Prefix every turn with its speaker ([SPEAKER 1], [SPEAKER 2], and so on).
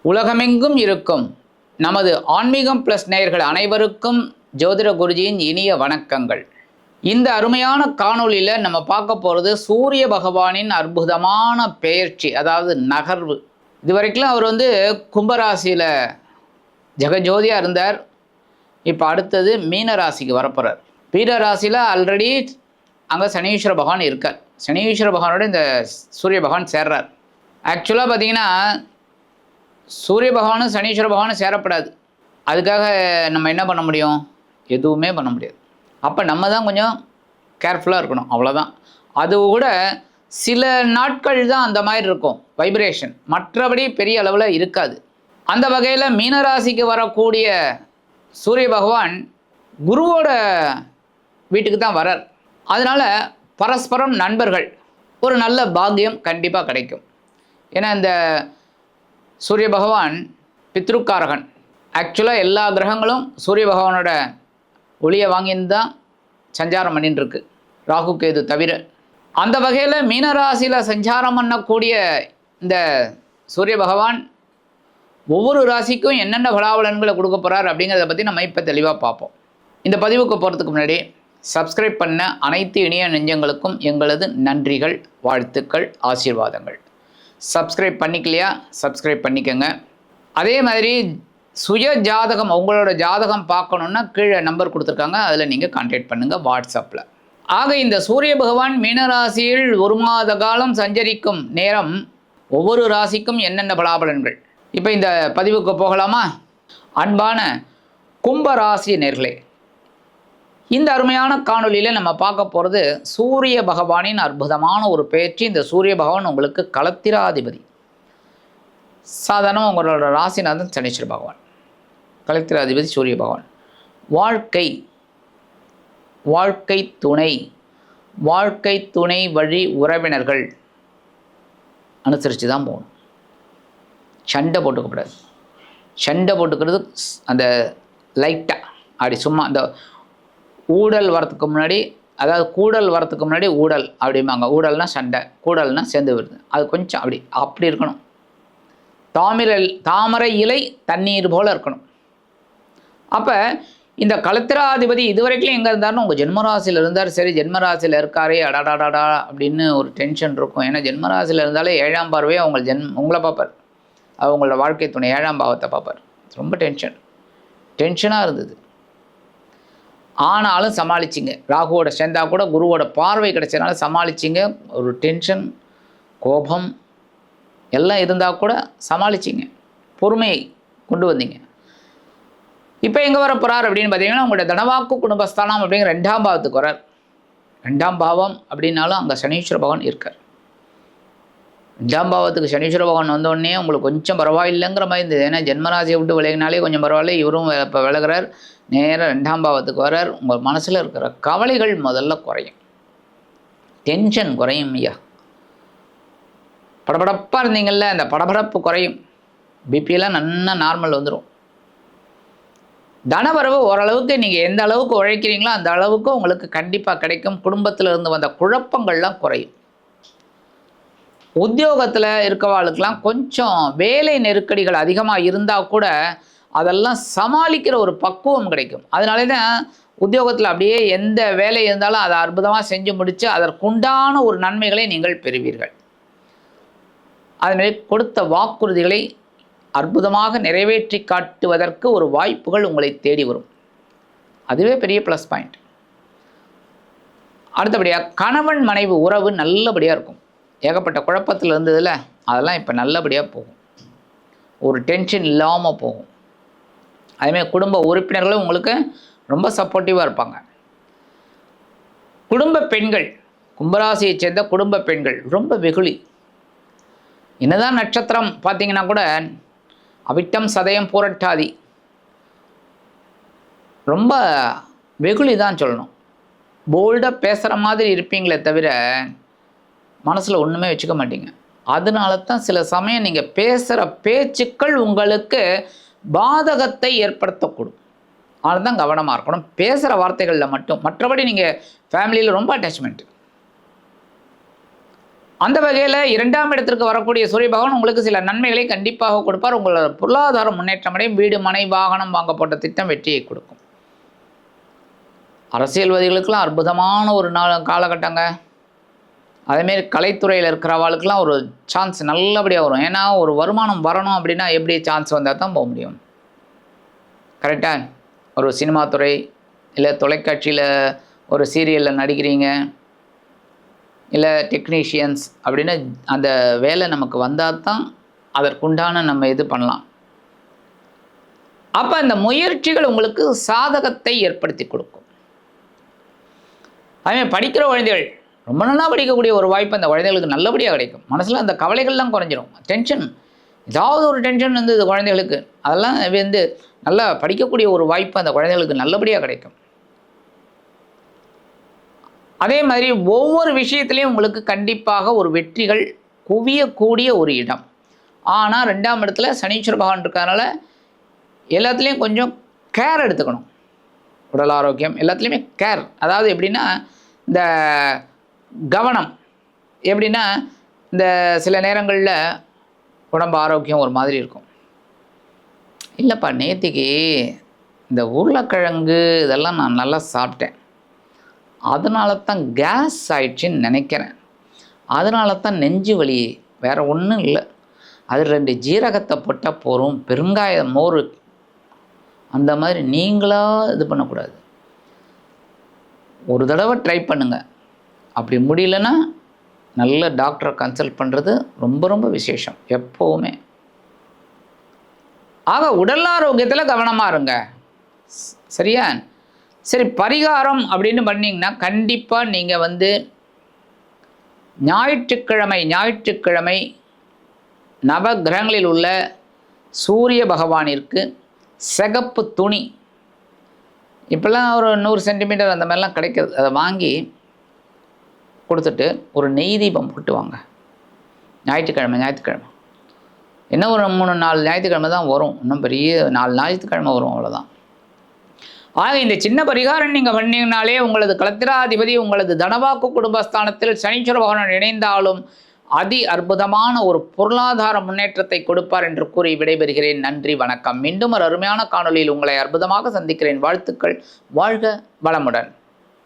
[SPEAKER 1] உலகமெங்கும் இருக்கும் நமது ஆன்மீகம் ப்ளஸ் நேயர்கள் அனைவருக்கும் ஜோதிட குருஜியின் இனிய வணக்கங்கள். இந்த அருமையான காணொளியில் நம்ம பார்க்க போகிறது சூரிய பகவானின் அற்புதமான பெயர்ச்சி, அதாவது நகர்வு. இதுவரைக்கும் அவர் கும்பராசியில் ஜெகஜோதியாக இருந்தார். இப்போ அடுத்தது மீன ராசிக்கு வரப்போகிறார். மீன ராசியில் ஆல்ரெடி அங்கே சனீஸ்வர பகவான் இருக்கார். சனீஸ்வர பகவானோட இந்த சூரிய பகவான் சேர்றார். ஆக்சுவலாக பார்த்தீங்கன்னா சூரிய பகவானும் சனீஸ்வர பகவானும் சேரப்படாது. அதுக்காக நம்ம என்ன பண்ண முடியும்? எதுவுமே பண்ண முடியாது. அப்போ நம்ம தான் கொஞ்சம் கேர்ஃபுல்லாக இருக்கணும், அவ்வளோதான். அது கூட சில நாட்கள் தான் அந்த மாதிரி இருக்கும் வைப்ரேஷன், மற்றபடி பெரிய அளவில் இருக்காது. அந்த வகையில் மீனராசிக்கு வரக்கூடிய சூரிய பகவான் குருவோட வீட்டுக்கு தான் வரார். அதனால் பரஸ்பரம் நண்பர்கள், ஒரு நல்ல பாக்கியம் கண்டிப்பாக கிடைக்கும். ஏன்னா இந்த சூரிய பகவான் பித்ருக்காரகன். ஆக்சுவலாக எல்லா கிரகங்களும் சூரிய பகவானோட ஒளியை வாங்கின்னு தான் சஞ்சாரம் பண்ணின்னு இருக்கு, ராகு கேது தவிர. அந்த வகையில் மீனராசியில் சஞ்சாரம் பண்ணக்கூடிய இந்த சூரிய பகவான் ஒவ்வொரு ராசிக்கும் என்னென்ன பலாபலன்களை கொடுக்க போகிறார் அப்படிங்கிறத பற்றி நம்ம இப்போ தெளிவாக பார்ப்போம். இந்த பதிவுக்கு போகிறதுக்கு முன்னாடி சப்ஸ்கிரைப் பண்ண அனைத்து இணைய நெஞ்சங்களுக்கும் எங்களது நன்றிகள், வாழ்த்துக்கள், ஆசீர்வாதங்கள். சப்ஸ்கிரைப் பண்ணிக்கலையா? சப்ஸ்கிரைப் பண்ணிக்கோங்க. அதே மாதிரி சுய ஜாதகம், உங்களோட ஜாதகம் பார்க்கணுன்னா கீழே நம்பர் கொடுத்துருக்காங்க, அதில் நீங்கள் கான்டாக்ட் பண்ணுங்கள் வாட்ஸ்அப்பில். ஆக இந்த சூரிய பகவான் மீனராசியில் ஒரு மாத காலம் சஞ்சரிக்கும் நேரம் ஒவ்வொரு ராசிக்கும் என்னென்ன பலாபலன்கள், இப்போ இந்த பதிவுக்கு போகலாமா? அன்பான கும்பராசி நேர்களே, இந்த அருமையான காணொலியில் நம்ம பார்க்க போகிறது சூரிய பகவானின் அற்புதமான ஒரு பெயர்ச்சி. இந்த சூரிய பகவான் உங்களுக்கு களத்திராதிபதி. சாதாரணமாக உங்களோட ராசிநாதன் சனீஸ்வர பகவான், களத்திராதிபதி சூரிய பகவான். வாழ்க்கை துணை வழி உறவினர்கள் அனுசரித்து தான் போகணும். சண்டை போட்டுக்கப்படாது. சண்டை போட்டுக்கிறது அந்த லைட்டாக அப்படி சும்மா அந்த ஊடல் வரத்துக்கு முன்னாடி, அதாவது கூடல் வரத்துக்கு முன்னாடி ஊடல் அப்படிம்பாங்க. ஊடல்னா சண்டை, கூடல்னா சேர்ந்து வருது. அது கொஞ்சம் அப்படி இருக்கணும். தாமரை இலை தண்ணீர் போல் இருக்கணும். அப்போ இந்த களத்திராதிபதி இதுவரைக்கும் எங்கே இருந்தாருன்னு உங்கள் ஜென்மராசியில் இருந்தார். சரி, ஜென்மராசியில் இருக்காரே அடாடாடாடா அப்படின்னு ஒரு டென்ஷன் இருக்கும். ஏன்னா ஜென்மராசியில் இருந்தாலே 7ஆம் பார்வையே உங்களை பார்ப்பார். அவங்களோட வாழ்க்கை துணை 7ஆம் பாவத்தை பார்ப்பார். ரொம்ப டென்ஷனாக இருந்தது. ஆனாலும் சமாளிச்சிங்க. ராகுவோட சேர்ந்தா கூட குருவோட பார்வை கிடைச்சதுனால சமாளிச்சிங்க. ஒரு டென்ஷன், கோபம் எல்லாம் இருந்தால் கூட சமாளிச்சிங்க, பொறுமையை கொண்டு வந்தீங்க. இப்போ எங்கே வர போகிறார் அப்படின்னு பார்த்தீங்கன்னா உங்களோட தனவாக்கு குடும்பஸ்தானம் அப்படிங்கிற 2ஆம் பாவத்துக்கு வரார். 2ஆம் பாவம் அப்படின்னாலும் அங்கே சனீஸ்வர பகவான் இருக்கார். 2ஆம் பாவத்துக்கு சனீஸ்வர பகவான் வந்தோடனே உங்களுக்கு கொஞ்சம் பரவாயில்லைங்கிற மாதிரி இருந்தது. ஏன்னா ஜென்மராசியை விட்டு விலகினாலே கொஞ்சம் பரவாயில்ல, இவரும் இப்போ விலகிறார். நேராக 2ஆம் பாவத்துக்கு வரார். உங்கள் மனசில் இருக்கிற கவலைகள் முதல்ல குறையும், டென்ஷன் குறையும். ஐயா, படபடப்பாக இருந்தீங்கள்ல, அந்த படபடப்பு குறையும். பிபியெல்லாம் நல்லா நார்மல் வந்துடும். தனவரவு ஓரளவுக்கு நீங்கள் எந்த அளவுக்கு உழைக்கிறீங்களோ அந்த அளவுக்கு உங்களுக்கு கண்டிப்பாக கிடைக்கும். குடும்பத்தில் இருந்து வந்த குழப்பங்கள்லாம் குறையும். உத்தியோகத்தில் இருக்கவாளுக்கெல்லாம் கொஞ்சம் வேலை நெருக்கடிகள் அதிகமாக இருந்தால் கூட அதெல்லாம் சமாளிக்கிற ஒரு பக்குவம் கிடைக்கும். அதனாலே தான் உத்தியோகத்தில் அப்படியே எந்த வேலை இருந்தாலும் அதை அற்புதமாக செஞ்சு முடித்து அதற்குண்டான ஒரு நன்மைகளை நீங்கள் பெறுவீர்கள். அதுமாரி கொடுத்த வாக்குறுதிகளை அற்புதமாக நிறைவேற்றி காட்டுவதற்கு ஒரு வாய்ப்புகள் உங்களை தேடி வரும். அதுவே பெரிய ப்ளஸ் பாயிண்ட். அடுத்தபடியாக கணவன் மனைவி உறவு நல்லபடியாக இருக்கும். ஏகப்பட்ட குழப்பத்தில் இருந்ததில்ல, அதெல்லாம் இப்போ நல்லபடியாக போகும். ஒரு டென்ஷன் இல்லாமல் போகும். அதேமாதிரி குடும்ப உறுப்பினர்களும் உங்களுக்கு ரொம்ப சப்போர்ட்டிவாக இருப்பாங்க. குடும்ப பெண்கள், கும்பராசியை சேர்ந்த குடும்ப பெண்கள் ரொம்ப வெகுளி. என்னதான் நட்சத்திரம் பார்த்தீங்கன்னா கூட அவிட்டம், சதயம், பூரட்டாதி ரொம்ப வெகுளி தான் சொல்லணும். போல்டாக பேசுகிற மாதிரி இருப்பீங்களே தவிர மனசில் ஒன்றுமே வச்சுக்க மாட்டீங்க. அதனால தான் சில சமயம் நீங்கள் பேசுகிற பேச்சுக்கள் உங்களுக்கு பாதகத்தை ஏற்படுத்தக்கூடும். அதனால தான் கவனமாக இருக்கணும் பேசுகிற வார்த்தைகளில் மட்டும். மற்றபடி நீங்கள் ஃபேமிலியில் ரொம்ப அட்டாச்மெண்ட். அந்த வகையில் 2ஆம் இடத்திற்கு வரக்கூடிய சூரிய பகவான் உங்களுக்கு சில நன்மைகளை கண்டிப்பாக கொடுப்பார். உங்களோட பொருளாதார முன்னேற்றம் அடையும். வீடு, மனை, வாகனம் வாங்க போட்ட திட்டம் வெற்றியை கொடுக்கும். அரசியல்வாதிகளுக்கெல்லாம் அற்புதமான ஒரு காலகட்டங்க. அதேமாரி கலைத்துறையில் இருக்கிறவாளுக்கெல்லாம் ஒரு சான்ஸ் நல்லபடியாக வரும். ஏன்னா ஒரு வருமானம் வரணும் அப்படின்னா எப்படி சான்ஸ் வந்தால் தான் போக முடியும். கரெக்டாக ஒரு சினிமா துறை இல்லை தொலைக்காட்சியில் ஒரு சீரியலில் நடிக்கிறீங்க, இல்லை டெக்னீஷியன்ஸ் அப்படின்னு அந்த வேலை நமக்கு வந்தால் தான் அதற்குண்டான நம்ம இது பண்ணலாம். அப்போ அந்த முயற்சிகள் உங்களுக்கு சாதகத்தை ஏற்படுத்தி கொடுக்கும். அதுமாதிரி படிக்கிற குழந்தைகள் ரொம்ப நல்லா படிக்கக்கூடிய ஒரு வாய்ப்பு அந்த குழந்தைகளுக்கு நல்லபடியாக கிடைக்கும். மனசில் அந்த கவலைகள்லாம் குறைஞ்சிரும். டென்ஷன், ஏதாவது ஒரு டென்ஷன் வந்து இது குழந்தைகளுக்கு அதெல்லாம் வந்து நல்லா படிக்கக்கூடிய ஒரு வாய்ப்பு அந்த குழந்தைகளுக்கு நல்லபடியாக கிடைக்கும். அதே மாதிரி ஒவ்வொரு விஷயத்துலையும் உங்களுக்கு கண்டிப்பாக ஒரு வெற்றிகள் குவியக்கூடிய ஒரு இடம். ஆனால் 2ஆம் இடத்துல சனீஸ்வர பகவான் இருக்கிறதுனால எல்லாத்துலேயும் கொஞ்சம் கேர் எடுத்துக்கணும். உடல் ஆரோக்கியம் எல்லாத்துலேயுமே கேர். அதாவது எப்படின்னா இந்த கவனம் எப்படின்னா இந்த சில நேரங்களில் உடம்பு ஆரோக்கியம் ஒரு மாதிரி இருக்கும். இல்லைப்பா நேத்திக்கு இந்த உருளைக்கிழங்கு இதெல்லாம் நான் நல்லா சாப்பிட்டேன், அதனால தான் கேஸ் ஆயிடுச்சுன்னு நினைக்கிறேன், அதனால தான் நெஞ்சு வலி, வேறு ஒன்றும் இல்லை, அது 2 ஜீரகத்தை போட்டால் போகும், பெருங்காய மோர், அந்த மாதிரி நீங்களாக இது பண்ணக்கூடாது. ஒரு தடவை ட்ரை பண்ணுங்கள். அப்படி முடியலன்னா நல்ல டாக்டரை கன்சல்ட் பண்ணுறது ரொம்ப ரொம்ப விசேஷம் எப்போவுமே. ஆக உடல் ஆரோக்கியத்தில் கவனமாக இருங்க. சரியா? சரி, பரிகாரம் அப்படின்னு பண்ணிங்கன்னா கண்டிப்பாக நீங்கள் வந்து ஞாயிற்றுக்கிழமை நவகிரகங்களில் உள்ள சூரிய பகவானிற்கு சிகப்பு துணி, இப்போல்லாம் ஒரு 100 சென்டிமீட்டர் அந்த மாதிரிலாம் கிடைக்கிறது, அதை வாங்கி கொடுத்துட்டு ஒரு நெய் தீபம் போட்டு வாங்க. ஞாயிற்றுக்கிழமை என்ன ஒரு 3-4 ஞாயிற்றுக்கிழமை தான் வரும், இன்னும் பெரிய 4 ஞாயிற்றுக்கிழமை வரும், அவ்வளோதான். ஆக இந்த சின்ன பரிகாரம் நீங்கள் பண்ணிங்கனாலே உங்களது களத்திராதிபதி உங்களது தனவாக்கு குடும்பஸ்தானத்தில் சனீஸ்வர பகவான் இணைந்தாலும் அதி அற்புதமான ஒரு பொருளாதார முன்னேற்றத்தை கொடுப்பார் என்று கூறி விடைபெறுகிறேன். நன்றி, வணக்கம். மீண்டும் ஒரு அருமையான காணொளியில் உங்களை அற்புதமாக சந்திக்கிறேன். வாழ்த்துக்கள். வாழ்க வளமுடன்.